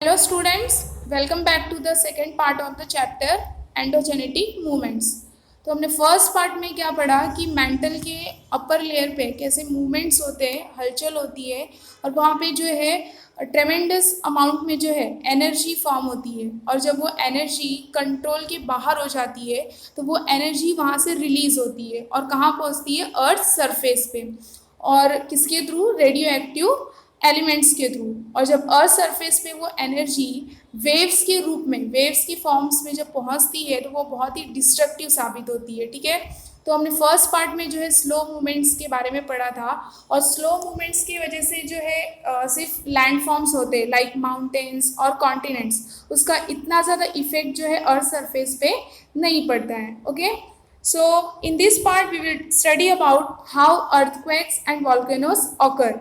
Hello students, welcome back to the second part of the chapter endogenetic movements. तो हमने first part में क्या पढ़ा कि मेंटल के अपर लेयर पे कैसे मूवमेंट्स होते हैं, हलचल होती है और वहाँ पे जो है ट्रेमेंडस अमाउंट में जो है एनर्जी फॉर्म होती है और जब वो एनर्जी कंट्रोल के बाहर हो जाती है तो वो एनर्जी वहाँ से रिलीज होती है और कहाँ पहुँचती है, अर्थ सरफेस पे। और किसके थ्रू? रेडियो एक्टिव एलिमेंट्स के थ्रू। और जब अर्थ सरफेस पे वो एनर्जी वेव्स के रूप में, वेव्स की फॉर्म्स में जब पहुंचती है तो वो बहुत ही डिस्ट्रक्टिव साबित होती है। ठीक है, तो हमने फर्स्ट पार्ट में जो है स्लो मूवमेंट्स के बारे में पढ़ा था और स्लो मूवमेंट्स की वजह से जो है सिर्फ लैंड फॉर्म्स होते हैं लाइक माउंटेन्स और कॉन्टिनेंट्स, उसका इतना ज़्यादा इफेक्ट जो है अर्थ सरफेस पे नहीं पड़ता है। Okay, so in this part we will study about how earthquakes and volcanoes occur.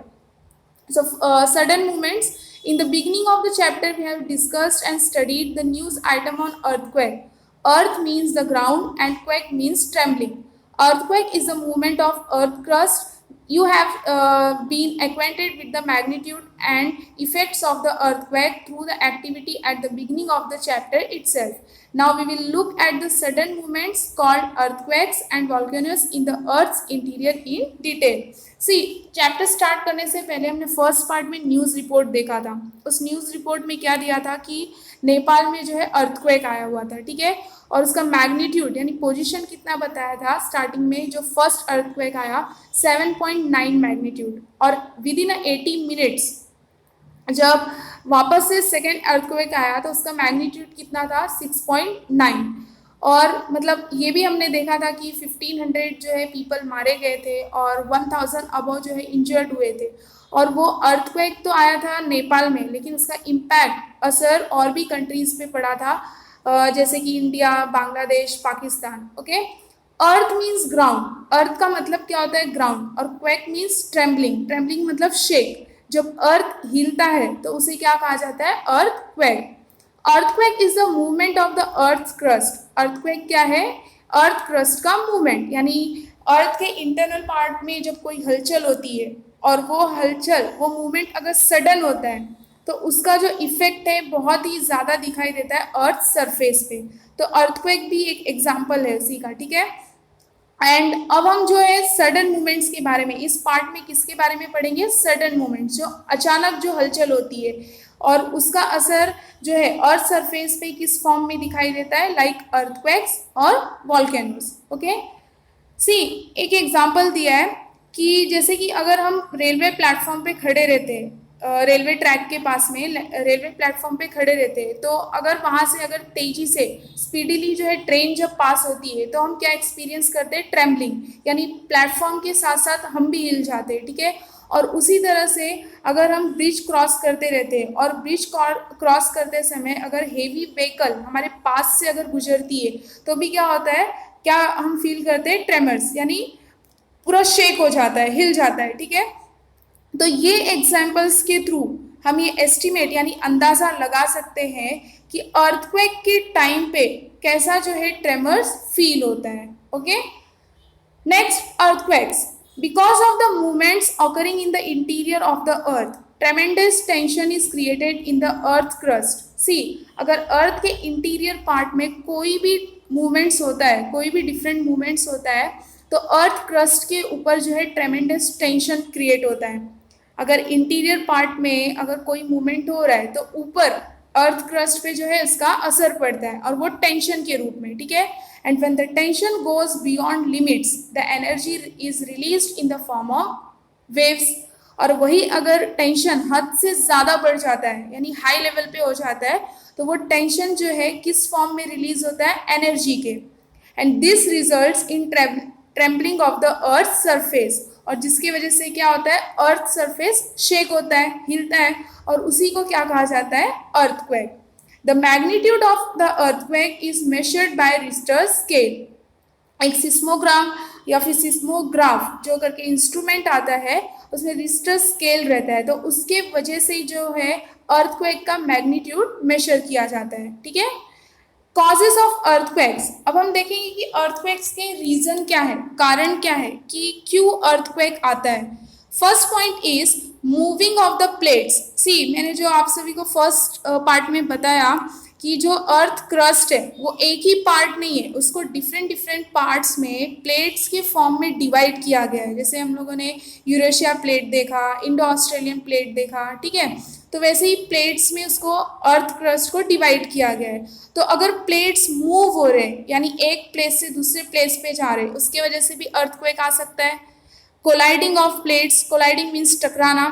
So, sudden movements. In the beginning of the chapter, we have discussed and studied the news item on earthquake. Earth means the ground and quake means trembling. Earthquake is the movement of earth crust. You have been acquainted with the magnitude and effects of the earthquake through the activity at the beginning of the chapter itself. Now we will look at the sudden movements called earthquakes and volcanoes in the earth's interior in detail. See, chapter start करने से पहले हमने first part में news report देखा था। उस news report में क्या दिया था कि नेपाल में जो है अर्थक्वेक आया हुआ था। ठीक है, और उसका मैग्नीट्यूड यानी पोजीशन कितना बताया था स्टार्टिंग में। जो फर्स्ट अर्थक्वेक आया 7.9 मैग्नीट्यूड और विद इन 80 मिनट्स जब वापस से सेकेंड अर्थक्वेक आया तो उसका मैग्नीट्यूड कितना था? 6.9। और मतलब ये भी हमने देखा था कि 1500 जो है पीपल मारे गए थे और 1000 अबव जो है इंजर्ड हुए थे। और वो अर्थक्वेक तो आया था नेपाल में, लेकिन उसका इम्पैक्ट असर और भी कंट्रीज पे पड़ा था, जैसे कि इंडिया, बांग्लादेश, पाकिस्तान। ओके, अर्थ मीन्स ग्राउंड। अर्थ का मतलब क्या होता है? ग्राउंड। और क्वेक मीन्स ट्रेम्बलिंग। ट्रेम्बलिंग मतलब शेक। जब अर्थ हिलता है तो उसे क्या कहा जाता है? Earthquake. Earthquake is the movement of the earth crust. Earthquake क्या है? अर्थ क्रस्ट का मूवमेंट, यानी अर्थ के इंटरनल पार्ट में जब कोई हलचल होती है और वो हलचल, वो मूवमेंट अगर सडन होता है तो उसका जो इफेक्ट है बहुत ही ज़्यादा दिखाई देता है अर्थ सरफेस पे। तो अर्थक्वेक भी एक एग्जाम्पल है उसी का। ठीक है, एंड अब हम जो है सडन मूवमेंट्स के बारे में इस पार्ट में किसके बारे में पढ़ेंगे? सडन मूवमेंट्स, जो अचानक जो हलचल होती है और उसका असर जो है अर्थ सरफेस पे किस फॉर्म में दिखाई देता है, लाइक अर्थक्वेक्स और वॉल्केनोस। ओके, सी, एक एग्जांपल दिया है कि जैसे कि अगर हम रेलवे प्लेटफॉर्म पे खड़े रहते हैं, रेलवे ट्रैक के पास में रेलवे प्लेटफॉर्म पे खड़े रहते हैं, तो अगर वहाँ से अगर तेजी से स्पीडीली जो है ट्रेन जब पास होती है तो हम क्या एक्सपीरियंस करते हैं? ट्रेम्बलिंग, यानी प्लेटफॉर्म के साथ साथ हम भी हिल जाते हैं। ठीक है, और उसी तरह से अगर हम ब्रिज क्रॉस करते रहते हैं और ब्रिज क्रॉस करते समय अगर हेवी व्हीकल हमारे पास से अगर गुजरती है तो भी क्या होता है? क्या हम फील करते हैं? ट्रेमर्स, यानी पूरा शेक हो जाता है, हिल जाता है। ठीक है, तो ये एग्जाम्पल्स के थ्रू हम ये एस्टिमेट यानी अंदाज़ा लगा सकते हैं कि अर्थक्वेक के टाइम पे कैसा जो है ट्रेमर्स फील होता है। Okay, next, earthquakes. Because of the movements occurring in the interior of the earth, tremendous tension is created in the earth crust. See, अगर अर्थ के इंटीरियर पार्ट में कोई भी मूवमेंट्स होता है, कोई भी डिफरेंट मूवमेंट्स होता है, तो अर्थ क्रस्ट के ऊपर जो है ट्रेमेंडस टेंशन क्रिएट होता है। अगर इंटीरियर पार्ट में अगर कोई मूवमेंट हो रहा है तो ऊपर अर्थ क्रस्ट पे जो है इसका असर पड़ता है और वो टेंशन के रूप में। ठीक है, and when the tension goes beyond limits, the energy is released in the form of waves. और वही अगर टेंशन हद से ज़्यादा बढ़ जाता है, यानी हाई लेवल पे हो जाता है, तो वो टेंशन जो है किस फॉर्म में रिलीज होता है? एनर्जी के। And this results in trembling of the earth surface, और जिसकी वजह से क्या होता है? अर्थ सरफेस शेक होता है, हिलता है, और उसी को क्या कहा जाता है? Earthquake. The magnitude of the earthquake is measured by Richter scale. एक सिस्मोग्राम या फिर सिस्मोग्राफ जो करके इंस्ट्रूमेंट आता है, उसमें रिक्टर स्केल रहता है, तो उसके वजह से जो है अर्थक्वेक का मैग्नीट्यूड मेजर किया जाता है। ठीक है, कॉजेज ऑफ अर्थक्वेक्स। अब हम देखेंगे कि अर्थक्वेक्स के रीजन क्या है, कारण क्या है कि क्यों अर्थक्वेक आता है। First point is moving of the plates, see मैंने जो आप सभी को फर्स्ट पार्ट में बताया कि जो अर्थ क्रस्ट है वो एक ही पार्ट नहीं है, उसको डिफरेंट डिफरेंट पार्ट्स में प्लेट्स के फॉर्म में डिवाइड किया गया है। जैसे हम लोगों ने यूरेशिया प्लेट देखा, इंडो ऑस्ट्रेलियन प्लेट देखा, ठीक है। तो वैसे ही प्लेट्स में उसको अर्थ क्रस्ट को डिवाइड किया गया है। तो अगर प्लेट्स मूव हो रहे हैं यानी एक प्लेस से दूसरे प्लेस पे जा रहे हैं, उसके वजह से भी अर्थक्वेक आ सकता है। Colliding of plates, colliding means टकराना,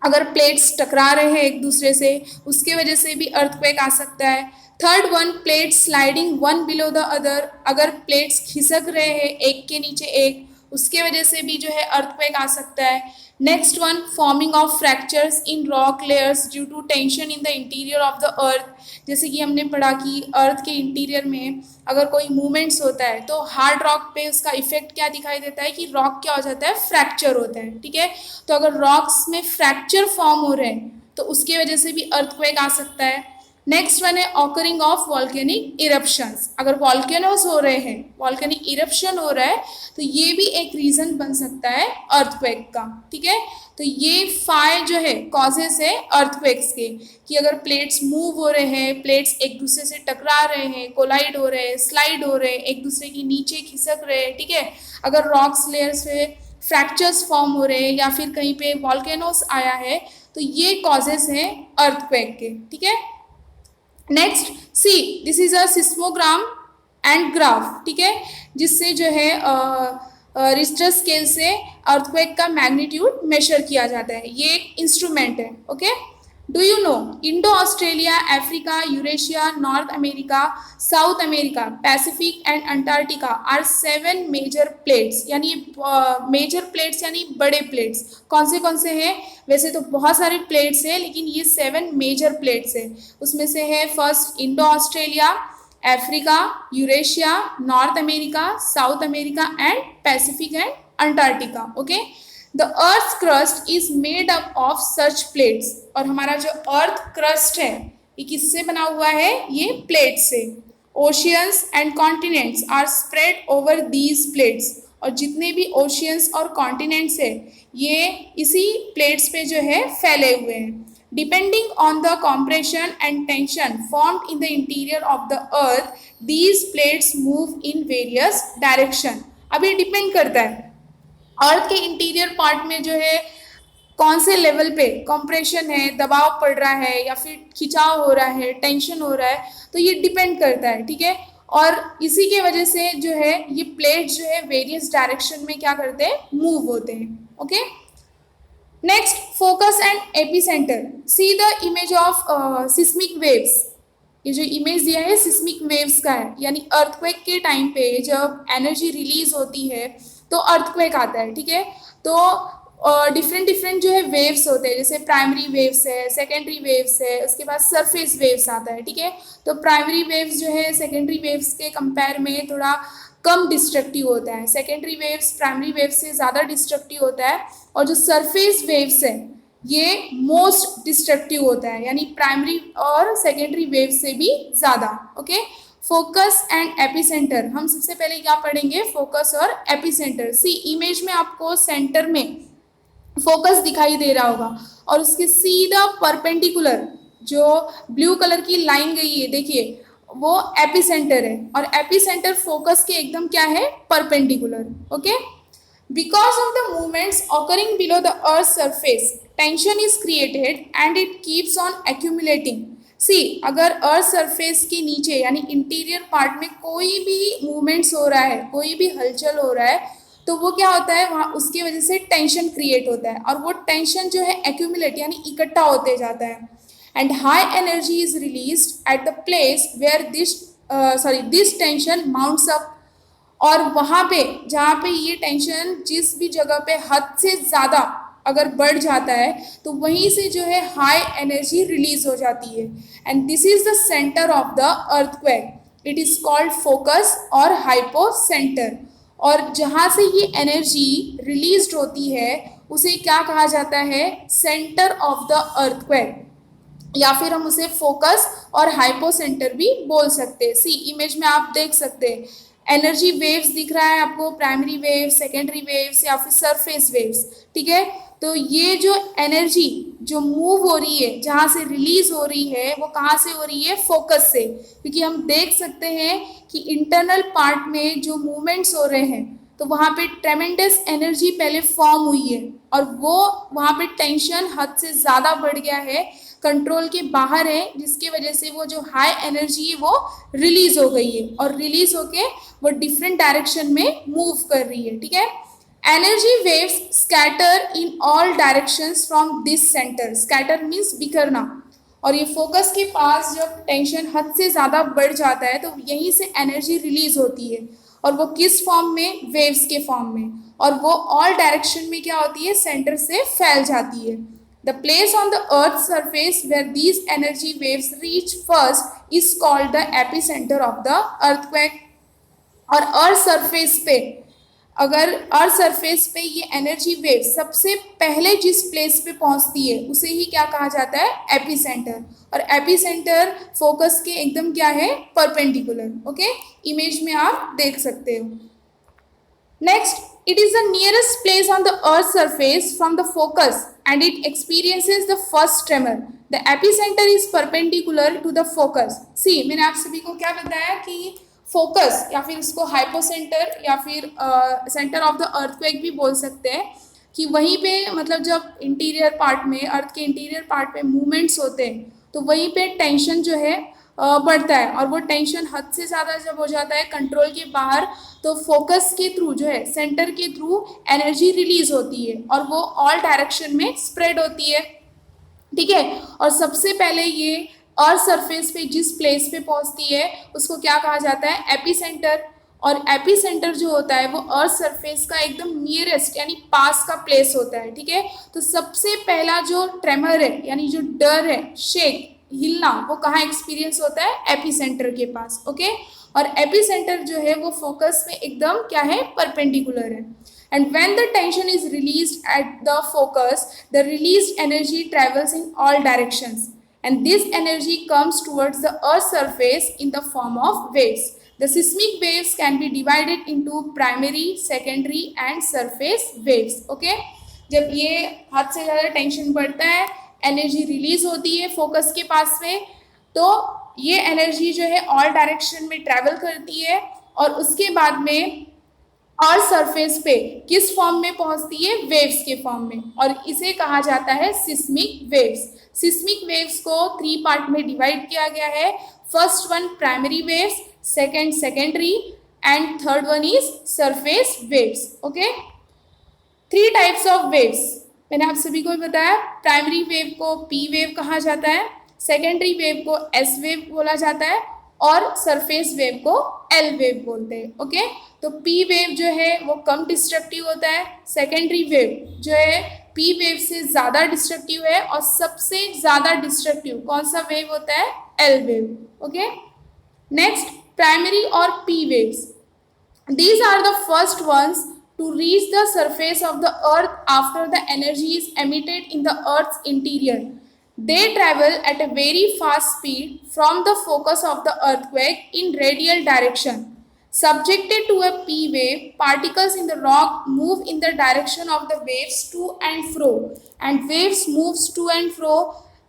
अगर प्लेट्स टकरा रहे हैं एक दूसरे से उसके वजह से भी अर्थक्वेक आ सकता है। Third one, plate sliding one below the other, अगर प्लेट्स खिसक रहे हैं एक के नीचे एक उसके वजह से भी जो है अर्थक्वेक आ सकता है। Next one, forming of fractures in rock layers due to tension in the interior of the earth, जैसे कि हमने पढ़ा कि अर्थ के इंटीरियर में अगर कोई मूवमेंट्स होता है तो हार्ड रॉक पे उसका इफेक्ट क्या दिखाई देता है कि रॉक क्या हो जाता है, फ्रैक्चर होता है, ठीक है। तो अगर रॉक्स में फ्रैक्चर फॉर्म हो रहे हैं तो उसके वजह से भी अर्थक्वेक आ सकता है। नेक्स्ट वन है ऑकरिंग ऑफ वॉल्केनिक इरप्शंस, अगर वॉल्केनोस हो रहे हैं, वॉल्केनिक इरप्शन हो रहा है तो ये भी एक रीजन बन सकता है अर्थक्वेक का, ठीक है। तो ये 5 जो है कॉजेस है अर्थक्वेक्स के, कि अगर प्लेट्स मूव हो रहे हैं, प्लेट्स एक दूसरे से टकरा रहे हैं, कोलाइड हो रहे हैं, स्लाइड हो रहे हैं, एक दूसरे के नीचे खिसक रहे हैं, ठीक है। अगर रॉक्स लेयर्स पे फ्रैक्चर्स फॉर्म हो रहे हैं या फिर कहीं पे वॉल्केनोस आया है तो ये कॉजेस हैं अर्थक्वेक के, ठीक है। Next see, this is a seismogram and graph, ठीक है, जिससे जो है रिक्टर स्केल से अर्थक्वेक का मैग्नीट्यूड मेजर किया जाता है। ये एक इंस्ट्रूमेंट है, okay. Do you know Indo Australia, Africa, Eurasia, North America, South America, Pacific and Antarctica are 7 major plates, यानी मेजर प्लेट्स यानी बड़े प्लेट्स कौन से हैं? वैसे तो बहुत सारे प्लेट्स हैं लेकिन ये 7 मेजर प्लेट्स हैं। उसमें से है first Indo Australia, Africa, Eurasia, North America, South America and Pacific and Antarctica, okay. The earth crust is made up of such plates, और हमारा जो अर्थ क्रस्ट है ये किससे बना हुआ है? ये प्लेट से। Oceans and continents are spread over these plates, और जितने भी ओशियंस और कॉन्टिनेंट्स है ये इसी प्लेट्स पे जो है फैले हुए हैं। Depending on the compression and tension formed in the interior of the earth, these plates move in various direction। अब ये डिपेंड करता है अर्थ के इंटीरियर पार्ट में जो है कौन से लेवल पे कंप्रेशन है, दबाव पड़ रहा है या फिर खिंचाव हो रहा है, टेंशन हो रहा है, तो ये डिपेंड करता है, ठीक है। और इसी के वजह से जो है ये प्लेट्स जो है वेरियस डायरेक्शन में क्या करते हैं, मूव होते हैं, okay. Next, focus and epicentre. See the image of seismic waves, ये जो इमेज दिया है सिस्मिक वेव्स का है, यानी अर्थक्वेक के टाइम पे जब एनर्जी रिलीज होती है तो अर्थक्वेक आता है, ठीक है। तो डिफरेंट जो है वेव्स होते हैं, जैसे प्राइमरी वेव्स है, सेकेंडरी वेव्स है, उसके बाद सरफेस वेव्स आता है, ठीक है। तो प्राइमरी वेव्स जो है सेकेंडरी वेव्स के कंपेयर में थोड़ा कम डिस्ट्रक्टिव होता है, सेकेंडरी वेव्स प्राइमरी वेव्स से ज़्यादा डिस्ट्रक्टिव होता है, और जो सरफेस वेव्स है ये मोस्ट डिस्ट्रक्टिव होता है, यानी प्राइमरी और सेकेंडरी वेव्स से भी ज़्यादा, ओके। फोकस एंड एपिसेंटर, हम सबसे पहले क्या पढ़ेंगे, फोकस और एपिसेंटर। सी इमेज में आपको सेंटर में फोकस दिखाई दे रहा होगा और उसके सीधा परपेंडिकुलर जो ब्लू कलर की लाइन गई है देखिए वो एपिसेंटर है, और एपिसेंटर फोकस के एकदम क्या है, perpendicular, okay. Because of the movements occurring below the earth surface, tension is created and it keeps on accumulating. See अगर अर्थ सरफेस के नीचे यानी इंटीरियर पार्ट में कोई भी मूवमेंट्स हो रहा है, कोई भी हलचल हो रहा है, तो वो क्या होता है वहाँ उसकी वजह से टेंशन क्रिएट होता है, और वो टेंशन जो है एक्यूमुलेट यानी इकट्ठा होते जाता है, and high energy is released at the place where this tension mounts up, और वहाँ पे जहाँ पे ये टेंशन जिस भी जगह पे हद से ज़्यादा अगर बढ़ जाता है तो वहीं से जो है हाई एनर्जी रिलीज हो जाती है, and this is the centre of the earthquake, it is called focus और हाइपोसेंटर। और जहाँ से ये एनर्जी रिलीज होती है उसे क्या कहा जाता है, सेंटर ऑफ द अर्थक्वेक, या फिर हम उसे फोकस और हाइपोसेंटर भी बोल सकते हैं। सी इमेज में आप देख सकते हैं एनर्जी वेव्स दिख रहा है आपको, प्राइमरी वेव्स, सेकेंडरी वेव्स या फिर सरफेस वेव्स, ठीक है। तो ये जो एनर्जी जो मूव हो रही है, जहाँ से रिलीज हो रही है, वो कहाँ से हो रही है? फोकस से। क्योंकि हम देख सकते हैं कि इंटरनल पार्ट में जो मूवमेंट्स हो रहे हैं, तो वहाँ पे ट्रेमेंडस एनर्जी पहले फॉर्म हुई है और वो वहाँ पे टेंशन हद से ज़्यादा बढ़ गया है, कंट्रोल के बाहर है, जिसकी वजह से वो जो हाई एनर्जी है वो रिलीज हो गई है और रिलीज होके वो डिफरेंट डायरेक्शन में मूव कर रही है। ठीक है, energy waves scatter in all directions from this centre. Scatter means बिखरना। और ये फोकस के पास जब टेंशन हद से ज़्यादा बढ़ जाता है तो यहीं से एनर्जी रिलीज होती है, और वो किस फॉर्म में? वेव्स के फॉर्म में। और वो ऑल डायरेक्शन में क्या होती है? सेंटर से फैल जाती है। The place on the earth surface where these energy waves reach first is called the epicentre of the earthquake. और अर्थ सरफेस पे, अगर अर्थ सरफेस पे ये एनर्जी वेव सबसे पहले जिस प्लेस पे पहुंचती है उसे ही क्या कहा जाता है? एपिसेंटर। और एपिसेंटर फोकस के एकदम क्या है? परपेंडिकुलर। ओके, इमेज में आप देख सकते हो। Next, it is the nearest place on the earth's surface from the focus and it experiences the first tremor. The epicenter is perpendicular to the focus. See, मैंने आप सभी को क्या बताया कि फोकस या फिर उसको हाइपोसेंटर या फिर सेंटर ऑफ द अर्थक्वेक भी बोल सकते हैं, कि वहीं पे मतलब जब इंटीरियर पार्ट में, अर्थ के इंटीरियर पार्ट में मूवमेंट्स होते हैं तो वहीं पे टेंशन जो है बढ़ता है, और वो टेंशन हद से ज़्यादा जब हो जाता है कंट्रोल के बाहर, तो फोकस के थ्रू जो है, सेंटर के थ्रू एनर्जी रिलीज होती है और वो ऑल डायरेक्शन में स्प्रेड होती है। ठीक है, और सबसे पहले ये अर्थ सरफेस पे जिस प्लेस पे पहुंचती है उसको क्या कहा जाता है? एपिसेंटर। और एपिसेंटर जो होता है वो अर्थ सरफेस का एकदम नियरेस्ट यानी पास का प्लेस होता है। ठीक है, तो सबसे पहला जो ट्रेमर है यानी जो डर है, शेक, हिलना, वो कहाँ एक्सपीरियंस होता है? एपिसेंटर के पास। ओके, और एपिसेंटर जो है वो फोकस में एकदम क्या है? परपेंडिकुलर है। And when the tension is released at the focus, the released energy travels in all directions. And this energy comes towards the Earth's surface in the form of waves. The seismic waves can be divided into primary, secondary and surface waves. Okay? जब ये हद से ज़्यादा tension बढ़ता है, energy release होती है focus के पास में, तो ये एनर्जी जो है ऑल डायरेक्शन में ट्रैवल करती है और उसके बाद में और सरफेस पे किस फॉर्म में पहुंचती है? वेव्स के फॉर्म में, और इसे कहा जाता है सिस्मिक वेव्स। सिस्मिक वेव्स को 3 पार्ट में डिवाइड किया गया है। First one primary waves, second secondary and third one is surface waves. Okay, 3 types of waves मैंने आप सभी को बताया। प्राइमरी वेव को पी वेव कहा जाता है, सेकेंडरी वेव को एस वेव बोला जाता है और सरफेस वेव को एल वेव बोलते हैं। ओके, तो पी वेव जो है वो कम डिस्ट्रक्टिव होता है, सेकेंडरी वेव जो है पी वेव से ज़्यादा डिस्ट्रक्टिव है, और सबसे ज़्यादा डिस्ट्रक्टिव कौन सा वेव होता है? L wave. Okay, next, primary और P waves, these are the first ones to reach the surface of the earth after the energy is emitted in the earth's interior. They travel at a very fast speed from the focus of the earthquake in radial direction. Subjected to a P wave, particles in the rock move in the direction of the waves to and fro, and waves moves to and fro.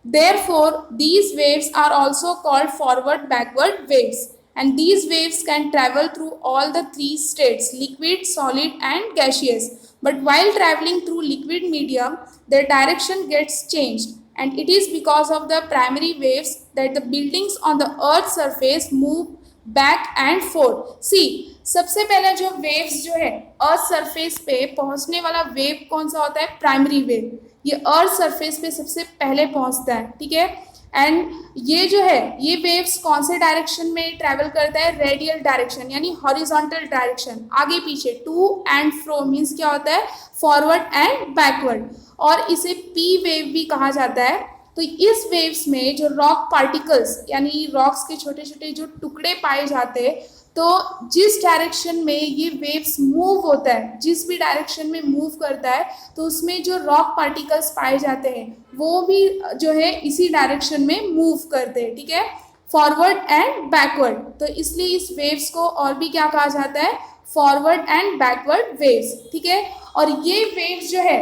Therefore, these waves are also called forward-backward waves. And these waves can travel through all the 3 states, liquid, solid and gaseous. But while traveling through liquid medium, their direction gets changed. And it is because of the primary waves that the buildings on the earth's surface move back and forth. See, सबसे पहला जो waves जो है earth surface पे पहुंचने वाला wave कौन सा होता है? Primary wave. ये अर्थ सरफेस पे सबसे पहले पहुंचता है। ठीक है, एंड ये जो है ये वेव्स कौन से डायरेक्शन में ट्रैवल करता है? रेडियल डायरेक्शन यानी हॉरिजॉन्टल डायरेक्शन, आगे पीछे, टू एंड फ्रो मीन्स क्या होता है? फॉरवर्ड एंड बैकवर्ड, और इसे पी वेव भी कहा जाता है। तो इस वेव्स में जो रॉक पार्टिकल्स यानी रॉक्स के छोटे छोटे जो टुकड़े पाए जाते हैं, तो जिस डायरेक्शन में ये वेव्स मूव होता है, जिस भी डायरेक्शन में मूव करता है, तो उसमें जो रॉक पार्टिकल्स पाए जाते हैं वो भी जो है इसी डायरेक्शन में मूव करते हैं। ठीक है, फॉरवर्ड एंड बैकवर्ड। तो इसलिए इस वेव्स को और भी क्या कहा जाता है? Forward and backward waves. ठीक है, और ये वेव्स जो है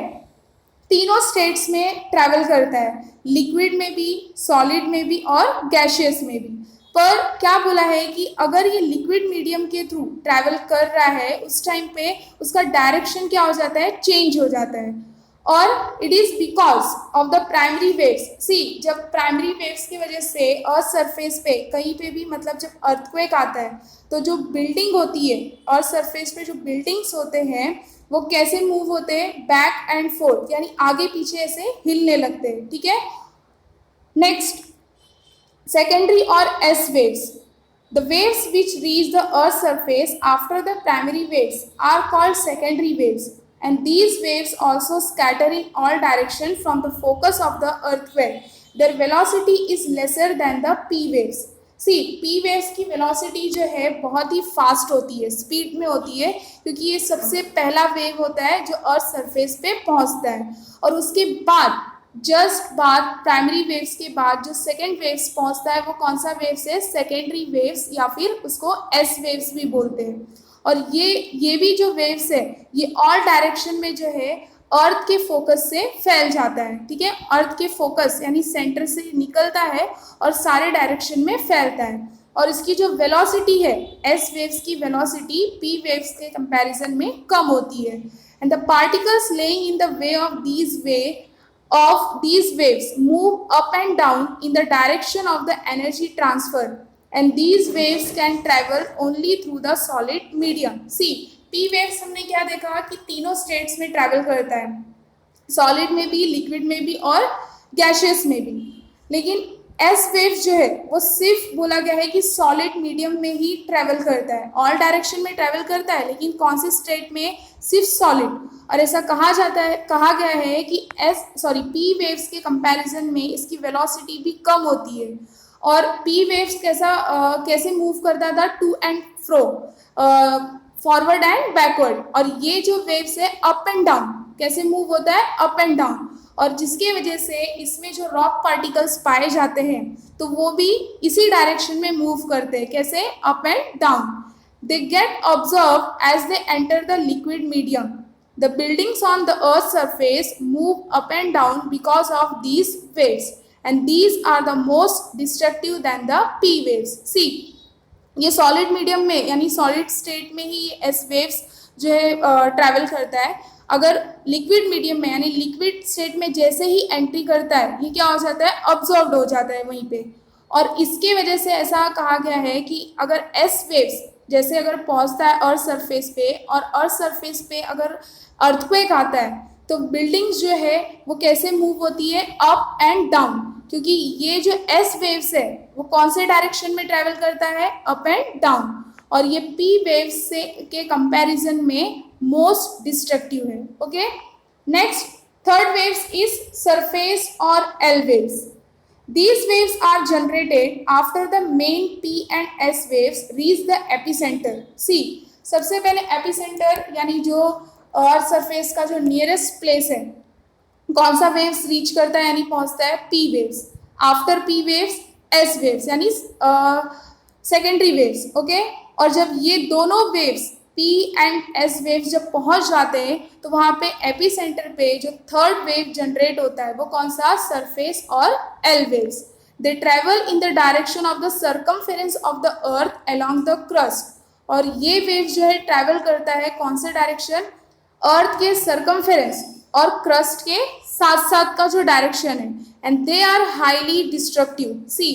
तीनों स्टेट्स में ट्रैवल करता है, लिक्विड में भी, सॉलिड में भी और गैशियस में भी। पर क्या बोला है कि अगर ये लिक्विड मीडियम के थ्रू ट्रैवल कर रहा है उस टाइम पे उसका डायरेक्शन क्या हो जाता है, चेंज हो जाता है। और it is because of the primary waves. See, जब प्राइमरी वेव्स की वजह से अर्थ सरफेस पे कहीं पे भी, मतलब जब अर्थक्वेक आता है तो जो बिल्डिंग होती है, अर्थ सरफेस पे जो बिल्डिंग्स होते हैं वो कैसे मूव होते हैं, बैक एंड फोर्थ, यानी आगे पीछे ऐसे हिलने लगते हैं। ठीक है, next, secondary or S waves. The waves which reach the Earth's surface after the primary waves are called secondary waves, and these waves also scatter in all directions from the focus of the earthquake. Their velocity is lesser than the P waves. See, P waves की velocity जो है बहुत ही fast होती है, speed में होती है, क्योंकि ये सबसे पहला वेव होता है जो अर्थ सरफेस पे पहुंचता है, और उसके बाद जस्ट बाद प्राइमरी वेव्स के बाद जो सेकेंड वेव्स पहुंचता है वो कौन सा वेव्स है, सेकेंडरी वेव्स, या फिर उसको एस वेव्स भी बोलते हैं। और ये भी जो वेव्स है ये ऑल डायरेक्शन में जो है अर्थ के फोकस से फैल जाता है। ठीक है, अर्थ के फोकस यानी सेंटर से निकलता है और सारे डायरेक्शन में फैलता है, और इसकी जो वेलोसिटी है, एस वेव्स की वेलोसिटी पी वेव्स के कंपैरिजन में कम होती है। And the particles laying in the way of these waves move up and down in the direction of the energy transfer, and these waves can travel only through the solid medium. See, p waves हमने क्या देखा कि तीनों states में travel करता है, solid में भी, लिक्विड में भी और गैशियस में भी। लेकिन एस वेव्स जो है वो सिर्फ बोला गया है कि सॉलिड मीडियम में ही ट्रैवल करता है, ऑल डायरेक्शन में ट्रैवल करता है, लेकिन कौन से स्टेट में, सिर्फ सॉलिड। और ऐसा कहा गया है कि पी वेव्स के कंपैरिजन में इसकी वेलोसिटी भी कम होती है। और पी वेव्स कैसे मूव करता था, to and fro, forward and backward, और ये जो वेव्स है अप एंड डाउन, कैसे मूव होता है, अप एंड डाउन, और जिसके वजह से इसमें जो रॉक पार्टिकल्स पाए जाते हैं तो वो भी इसी डायरेक्शन में मूव करते हैं, कैसे, up and down. They get observe as they enter the liquid medium. The buildings on the Earth's surface move up and down because of these waves, and these are the most destructive than the P waves. See, ये solid medium में यानी solid state में ही S waves जो है travel करता है। अगर liquid medium में यानी लिक्विड स्टेट में जैसे ही एंट्री करता है ये क्या हो जाता है, ऑब्जॉर्ब्ड हो जाता है वहीं पे। और इसके वजह से ऐसा कहा गया है कि अगर एस वेव्स जैसे अगर पहुंचता है अर्थ सरफेस पे, और अर्थ सरफेस पे अगर अर्थक्वेक आता है तो बिल्डिंग्स जो है वो कैसे मूव होती है, अप एंड डाउन, क्योंकि ये जो एस वेव्स है वो कौन से डायरेक्शन में ट्रैवल करता है, अप एंड डाउन, और ये पी वेव्स से के कंपैरिजन में मोस्ट डिस्ट्रक्टिव है। Okay, next, third waves is surface और L waves. These waves are generated after the main P and S waves reach the epicenter. See, सबसे पहले epicentre यानी जो अर्थ सरफेस का जो नियरेस्ट प्लेस है, कौन सा वेव्स रीच करता है यानी पहुंचता है, P waves. After P waves S waves यानी सेकेंडरी वेव्स। ओके, और जब ये दोनों waves P and S waves जब पहुंच जाते हैं तो वहां पे एपिसेंटर पे जो थर्ड वेव जनरेट होता है वो कौन सा, सरफेस और L waves. They travel in the direction of the circumference of the earth along the crust, और ये वेव जो है ट्रैवल करता है कौन से डायरेक्शन, अर्थ के सर्कमफेरेंस और क्रस्ट के साथ साथ का जो डायरेक्शन है, and they are highly destructive. See,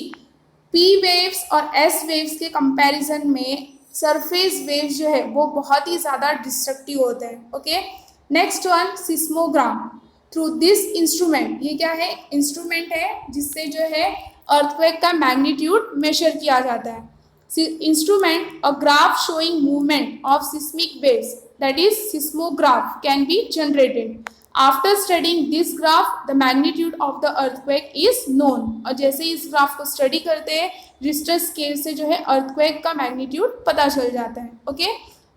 P waves और एस वेव्स के कंपैरिजन में सरफेस वेव्स जो है वो बहुत ही ज़्यादा डिस्ट्रक्टिव होते हैं। Okay, next one, seismogram. Through this instrument, ये क्या है, इंस्ट्रूमेंट है जिससे जो है अर्थक्वेक का मैग्नीट्यूड मेजर किया जाता है। Instrument, a graph showing movement of seismic waves, that is seismograph, can be generated. After studying this graph the magnitude of the earthquake is known, और जैसे इस ग्राफ को स्टडी करते हैं रिश्टर स्केल से जो है अर्थक्वेक का मैग्नीट्यूड पता चल जाता है। Okay,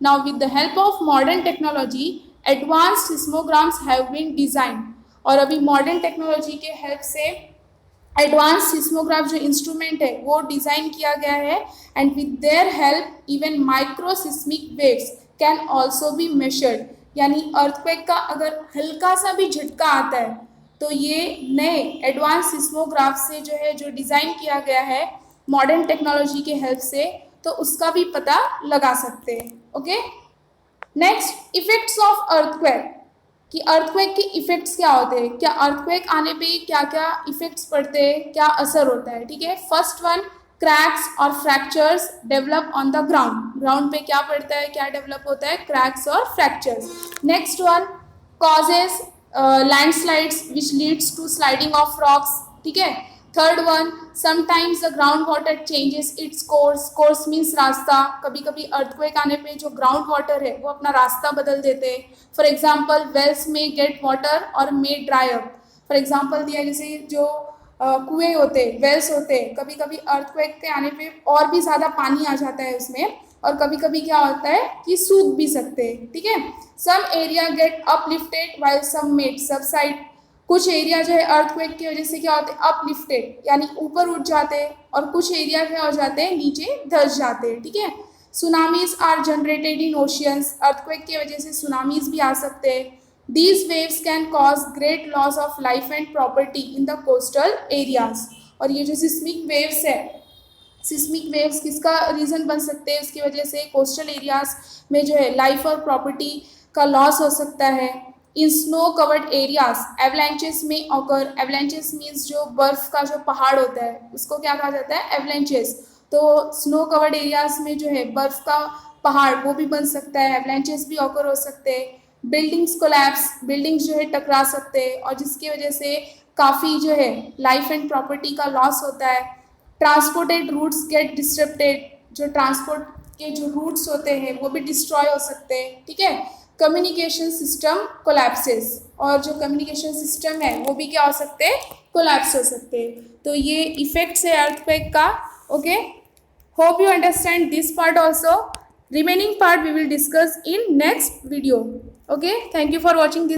now with the help of modern technology advance seismograms have been design, और अभी मॉडर्न टेक्नोलॉजी के हेल्प से एडवांस सिस्मोग्राफ जो इंस्ट्रूमेंट है वो डिजाइन किया गया है, and with their help even micro seismic waves can also be measured. यानी अर्थक्वेक का अगर हल्का सा भी झटका आता है तो ये नए एडवांस सिस्मोग्राफ से जो है, जो डिज़ाइन किया गया है मॉडर्न टेक्नोलॉजी के हेल्प से, तो उसका भी पता लगा सकते हैं। Okay, next effects of earthquake, कि अर्थक्वेक के इफेक्ट्स क्या होते हैं, क्या अर्थक्वेक आने पे क्या क्या इफेक्ट्स पड़ते हैं, क्या असर होता है। ठीक है, फर्स्ट वन, क्रैक्स और fractures develop on the ground, ground पे क्या पड़ता है, क्या डेवलप होता है, क्रैक्स और fractures. Next one, causes landslides which leads to sliding of rocks. ठीक है, third one, sometimes the ground water changes its course, course means रास्ता, कभी कभी अर्थक्वेक आने पे जो ग्राउंड वाटर है वो अपना रास्ता बदल देते हैं। फॉर एग्जाम्पल वेल्स में गेट वाटर और मे ड्राई अप। फॉर एग्जाम्पल दिया, जैसे जो कुएं होते, वेल्स होते, कभी कभी अर्थक्वेक के आने पे और भी ज़्यादा पानी आ जाता है उसमें, और कभी कभी क्या होता है कि सूख भी सकते हैं। ठीक है, some area get uplifted while some made subside, कुछ एरिया जो है अर्थक्वेक की वजह से क्या होते हैं, अपलिफ्टेड यानी ऊपर उठ जाते हैं, और कुछ एरिया क्या हो जाते हैं, नीचे धंस जाते हैं। ठीक है, tsunamis are generated in oceans, earthquake की वजह से सुनामीज भी आ सकते हैं। These waves can cause great loss of life and property in the coastal areas। और ये जो सिस्मिक वेव्स है, सिस्मिक वेव्स किसका रीज़न बन सकते हैं, उसकी वजह से कोस्टल एरियाज में जो है लाइफ और प्रॉपर्टी का लॉस हो सकता है। इन स्नो कवर्ड एरियाज एवलांचेस में ऑकर, एवलांचेस मीन्स जो बर्फ का जो पहाड़ होता है उसको क्या कहा जाता है, एवलांचेस। तो स्नो कवर्ड एरियाज में जो है बर्फ का पहाड़ वो भी बन सकता है, एवलांचेस भी ऑकर हो सकते हैं। बिल्डिंग्स कोलैप्स, बिल्डिंग्स जो है टकरा सकते हैं, और जिसकी वजह से काफ़ी जो है लाइफ एंड प्रॉपर्टी का लॉस होता है। ट्रांसपोर्टेड रूट्स गेट डिस्टर्बेड, जो ट्रांसपोर्ट के जो रूट्स होते हैं वो भी डिस्ट्रॉय हो सकते हैं। ठीक है, कम्युनिकेशन सिस्टम कोलैप्सेस, और जो कम्युनिकेशन सिस्टम है वो भी क्या हो सकते हैं, कोलैप्स हो सकते हैं। तो ये इफेक्ट्स है अर्थक्वेक का। Okay, hope you understand this part also. Remaining part we will discuss in next video. Okay, thank you for watching this.